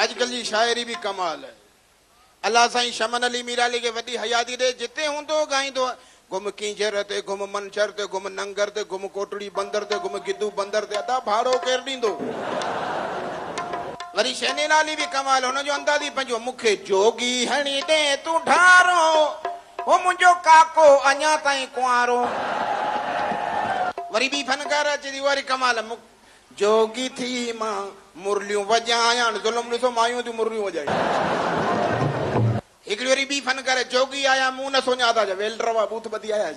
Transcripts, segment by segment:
अजकल जी शायरी भी कमाल है। अल्लाह साईं शमन अली मीराली के वॾी हयाती ॾे जिते हूंदो ॻाईंदो गुम कींजर ते गुम मंशर ते गुम नंगर ते गुम कोटड़ी बंदर ते गुम गिद्दू बंदर ते अदा भाड़ो केरु ॾींदो। वरी शैने नाली भी कमाल हुन जो अंदाज़ी पंहिंजो मूंखे जोगी हणी दे तूं ढारो हो मुंहिंजो काको अञा ताईं कुंवारो। वरी बि फनकार अचे थी वरी कमाल जोगी थी मां मुरलियूं वॼायां ज़ुल्म ॾिसो मायूं थियूं मुरलियूं वॼायूं। हिकिड़ी वरी बि फनकार जोगी आया मूं न सुञाता वेल रवा बूथ ॿधी आया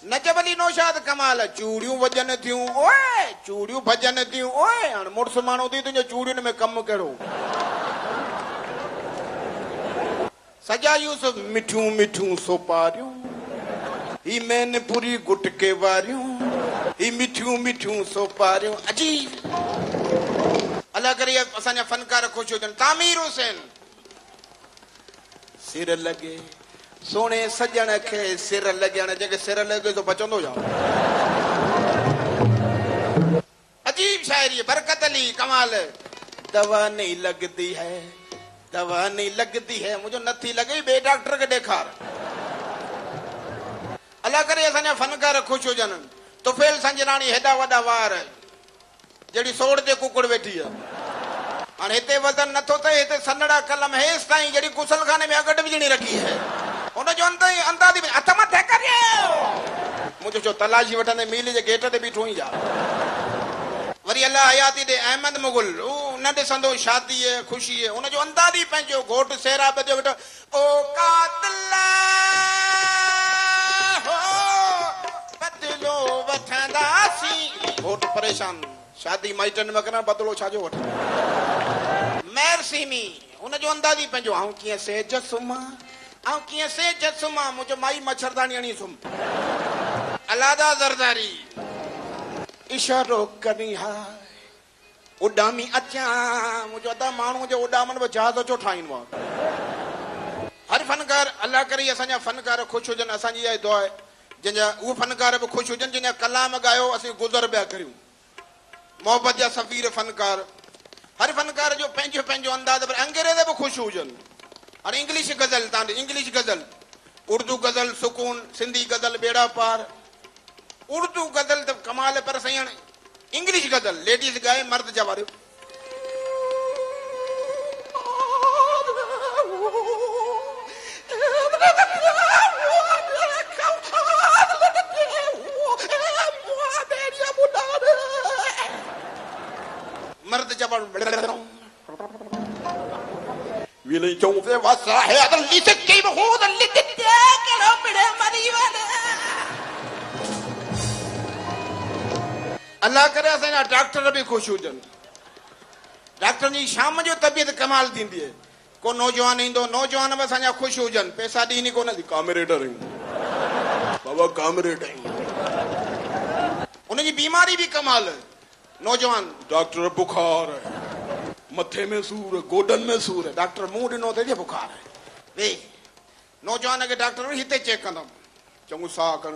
नचबली नौशाद कमाल चूड़ियूं वॼन थियूं ओए चूड़ियूं भॼन थियूं ओए हाणे मुड़ुस माण्हू थी तुंहिंजे चूड़ियुनि में कमु कहिड़ो। सजा यूसुफ मिठियूं मिठियूं सोपारियूं ही मैनपुरी गुटके वारियूं ही मिठियूं मिठियूं सोपारियूं अजीब। अल्लाह करे असांजा फनकार ख़ुशि हुजनि। तामीर हुसैन सिर लॻे सोने सजण खे सिर लॻण जेके सिर लॻे तो बचंदो जा। अजीब शायरी बरकत अली कमाल दवा नहीं लगती है दवा नहीं लगती है मुझे नथी लगे बे डॉक्टर के ॾेखार। अल्लाह करे असांजा फनकार ख़ुशि हुजनि। तुफेल संजराणी हेॾा वॾा वार जहिड़ी सोड़ ते कुकड़ वेठी आहे हाणे हिते वज़न नथो थिए हिते सन्हड़ा कलम हेसि ताईं जहिड़ी गुसलखाने में अगट विझणी रखी है हुनजो अंदाज़ी हथ मथे करे मुंहिंजो छो तलाशी वठंदे मील जे गेट ते बीठो ई जा। वरी अल्लाह हयाती ॾे अहमद मुगल न ॾिसंदो शादी ख़ुशी हुनजो अंदाज़ी पंहिंजो घोट सेराब जो वेठो ओ कातिला हो बदलो वठंदासीं घोट परेशान शादी माइटनि में करा बदलो छाजो वठ मैरसीमी हुनजो अंदाज़ी पंहिंजो आऊं कीअं सेज सुम्हां आऊं कीअं सेज सुम्हां मुंहिंजो माई मच्छरदानी हणी सुम। अलादा ज़रदारी इशारो करी हाय उॾामी अचां मुंहिंजो अदा माण्हू जे उॾामनि में जहाज़ छो ठाहींदो आहे। हर फनकार अल्लाह करे असांजा फनकार ख़ुशि हुजनि। असांजी इहा दुआ आहे जंहिंजा उहे फनकार बि ख़ुशि हुजनि जंहिंजा कलाम ॻायो असीं गुज़र पिया करियूं। मोहब्बत जा सफ़ीर फनकार हर फनकार जो पंहिंजो पंहिंजो अंदाज़ पर अंग्रेज़ बि ख़ुशि हुजनि। हाणे इंग्लिश गज़ल तव्हां इंग्लिश गज़ल उर्दू गज़ल सुकून सिंधी गज़ल बेड़ा पार उर्दू गज़ल त कमाल पर सही हाणे इंग्लिश गज़ल लेडीज़ गाए मर्द जवाब मर्द जवाब विले चौंसे वासा है अदल लिसे के बहुत लिते के लो बड़े मरीवाने। अल्लाह करे असांजा डॉक्टर बि ख़ुशि हुजनि। डॉक्टर जी शाम जो तबियत कमाल थींदी आहे को नौजवान ईंदो नौजवान बि असांजा ख़ुशि हुजनि। पैसा ॾींदी कोन थी कामरेडर आहियूं बाबा कामरेड आहियूं उनजी बीमारी बि कमाल है। नौजवान डॉक्टर बुखार है मथे में सूर गोडन में सूर है डॉक्टर मुंह ॾिनो अथई बुखार है वे नौजवान खे डॉक्टर हिते चेक कंदुमि चङो साह खण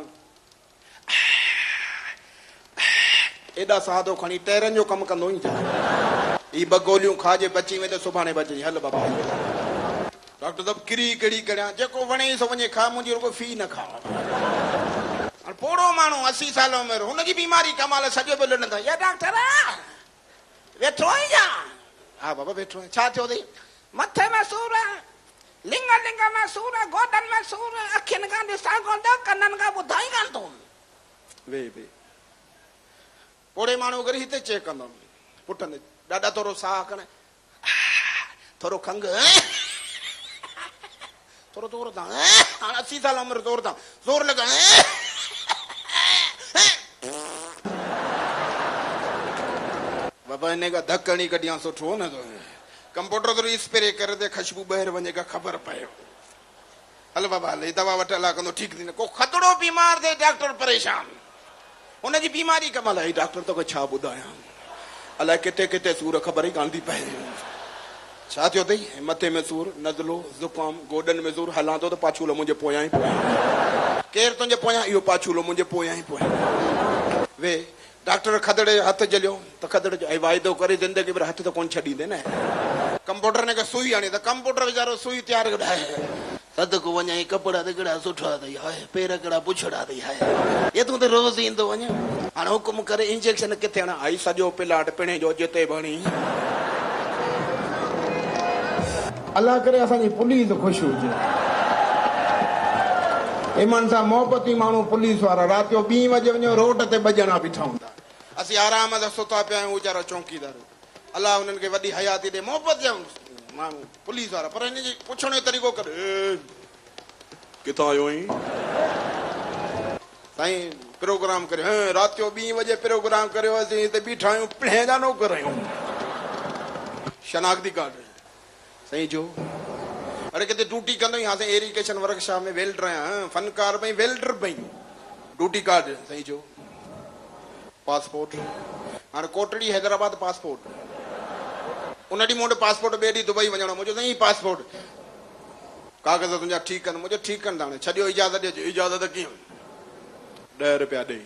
एॾा साह थो खणी टैरनि जो कमु कंदो ई ही ॿ गोलियूं खाजे बची वेंदे सुभाणे बची हल बाबा डॉक्टर साहब किरी कहिड़ी करियां जेको वणे सो वञे खा मुंहिंजी रुगो फी न खा। पोड़ो माण्हू 80 साल उमिरि हुनजी बीमारी कमाल सॼो पियो लड़ंदा या डॉक्टर वेठो आई जा हा बाबा वेठो आहे छा थियो अथई मथे में सूर लिंग लिंग में सूर गोडन में सूर अखियुनि खां ॾिसां कोन थो कननि खां ॿुधाई कोन थो वे पोड़े माण्हू करे हिते चेक कंदुमि पुटंदे ॾाढा थोरो साह खण थोरो खंघि थोरो ज़ोर तां हाणे 80 साल उमिरि ज़ोर तां ज़ोर लॻा बाबा इन का धकणी कढियां सुठो न तो कंप्यूटर तो स्प्रे करे दे खुशबू ॿाहिरि वञे का ख़बर पए हल बाबा हल दवा वठ अला कंदो ठीकु थींदो को खतरो बीमार थे डॉक्टर परेशान हुनजी बीमारी कमाल आहे डॉक्टर तो छा ॿुधायां अलाए किथे किथे सूर ख़बर ई कान थी पए छा थियो अथई मथे में सूर नज़लो ज़ुकाम गोडन में सूर हलां थो त पाछूलो मुंहिंजे पोयां ई पोयां केरु तुंहिंजे पोयां इहो पाछूलो मुंहिंजे पोयां ई पोयां वे डॉक्टर खदड़े हथ जलियो तो खदड़ जो वायदो करे जिंदगी भर हथ तो कौन छॾींदे न। कंप्यूटर ने सुई आणी तो कंप्यूटर वीचारो सुई तैयार कढाए सद को वञाई कपड़ा ते कहिड़ा सुठा अथई हाय पेर कहिड़ा पुछड़ा अथई हाय ये तूं त रोज़ ईंदो वञ हाणे हुकुम करे इंजेक्शन किथे हणा आई सॼो प्लाट पिणे जो जिते बणी। अल्लाह करे असांजी पुलिस ख़ुशि हुजे। इमान सां मोहबती माण्हू पुलिस वारा राति जो 2 बजे वञो रोड ते 2 ॼणा बीठा हूंदा असीं आराम सां सुता पिया आहियूं वीचारा चौकीदार अल्लाह उन्हनि खे वॾी हयाती ॾे मोहबत जा माण्हू पुलिस वारा पर हिन जी पुछण जो तरीक़ो कर किथां आयो आहीं साईं प्रोग्राम करियो राति जो 2 बजे प्रोग्राम करियो असीं हिते बीठा आहियूं पिणे जा नौकर आहियूं शनाख्ती कार्ड साईं जो अरे किथे ड्यूटी कंदो यहाँ से एरिगेशन वर्कशॉप में वेल्डर आहियां फनकार पई वेल्डर पई ड्यूटी कार्ड साईं जो पासपोर्ट हाणे कोटड़ी हैदराबाद पासपोर्ट उन ॾींहुं मूं वटि पासपोर्ट ॿिए ॾींहुं दुबई वञणो मुंहिंजो साईं पासपोर्ट कागज़ तुंहिंजा ठीकु आहिनि मुंहिंजो ठीकु आहिनि हाणे छॾियो इजाज़त ॾियो इजाज़त कीअं 10 रुपया ॾे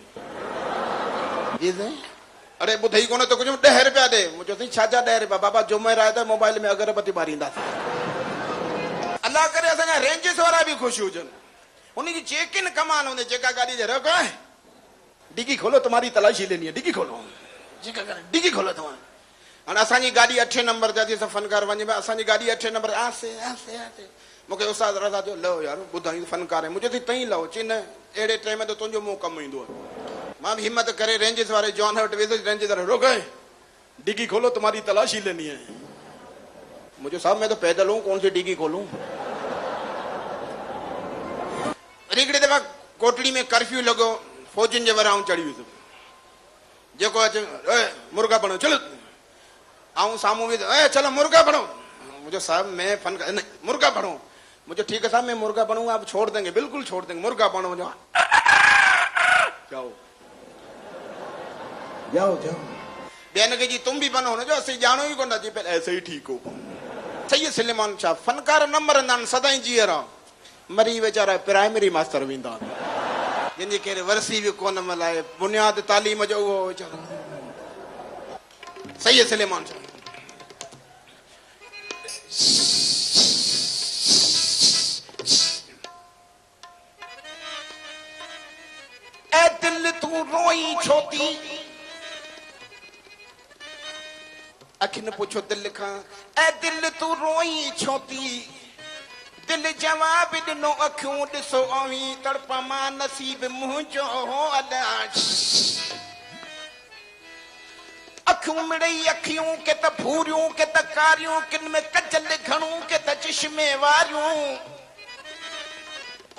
जी साईं अरे ॿुधई कोन त कुझु 10 रुपया ॾे मुंहिंजो साईं छा 10 रुपया बाबा जुमेर आहे त मोबाइल में अगरबत्ती ॿारींदासीं। अल्लाह करे असांजा रेंजिस वारा बि ख़ुशि हुजनि उनजी चेक इन कमान हूंदे जेका गाॾी जे रोक डिगी खोलो तुम्हारी तलाशी लेनी है डिगी खोलो जेका डिगी खोलो तव्हां हाणे असांजी गाॾी 8 नंबर ते अची फनकार वञे असांजी गाॾी 8 नंबर आसे आसे आसे मूंखे उस्ताद रज़ा जो लहो यार ॿुधाई फनकार आहे मुंहिंजो तई लहो चई न अहिड़े टाइम ते तुंहिंजो मुंहुं कमु ईंदो आहे मां बि हिम्मत करे रेंजिस वारे जॉन वटि वेंदुसि रेंजिस वारे रोक डिगी खोलो तुम्हारी तलाशी लेनी है मुझे साहब मैं तो पैदल हूँ कौन सी डिगी खोलूं। हिकिड़ी दफ़ा कोटड़ी में कर्फ्यू लॻो फौजियुनि जे वरां चढ़ी वियुसि जेको अचे मुर्गा बणो चलो आऊं साम्हूं वियुसि चलो मुर्गा बणो मुझे साहब मैं फन मुर्गा बणो मुझे ठीक है साहब मैं मुर्गा बनूंगा आप छोड़ देंगे बिल्कुल छोड़ देंगे मुर्गा बणो मुझे जाओ जाओ जाओ बेन के जी तुम भी बनो जो असीं ॼाणो ई कोन जी पहले ऐसे ही ठीक हो सही सलेमान शाह फनकार न मरंदा आहिनि सदाई जीअरा मरी वीचारा प्राइमरी मास्टर वेंदा जिनके केरे वरसी भी कोन मलाए बुनियाद तालीम जो वो वीचारा सही सलेमान शाह ए दिल तू रोई छोती अखिन पूछो दिल खां ए दिल तू रोई छोती दिल जवाब ॾिनो अखियूं ॾिसो अवी तड़पा मां नसीब मुंहिंजो हो अलाह अखियूं मिड़ई अखियूं के त भूरियूं के त कारियूं किन में कजल घणूं के त चश्मे वारियूं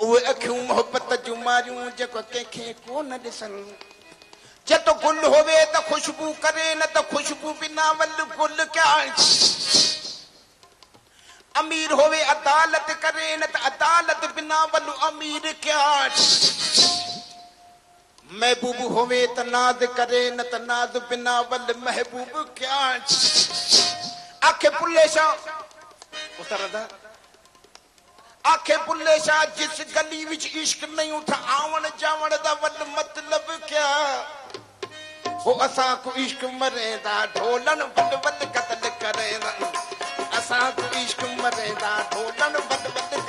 उहे अखियूं मोहब्बत जूं मारियूं जेको कंहिंखे कोन ॾिसनि जतो गुल होवे त खुशबू करे न त खुशबू बिना वल गुल क्या अमीर होवे अदालत करे न त अदालत बिना वल अमीर क्या महबूब होवे त नाद करे न त नाद बिना वल महबूब क्या आखे पुल्ले शाह उतरदा आखे पुल्ले शाह जिस गली विच इश्क नहीं उठा आवण जावण दा वल मतलब क्या वो असां को इश्क मरेदा ढोलन वल वल कतल करेदा असां को इश्क मरेदा ढोलन वल वल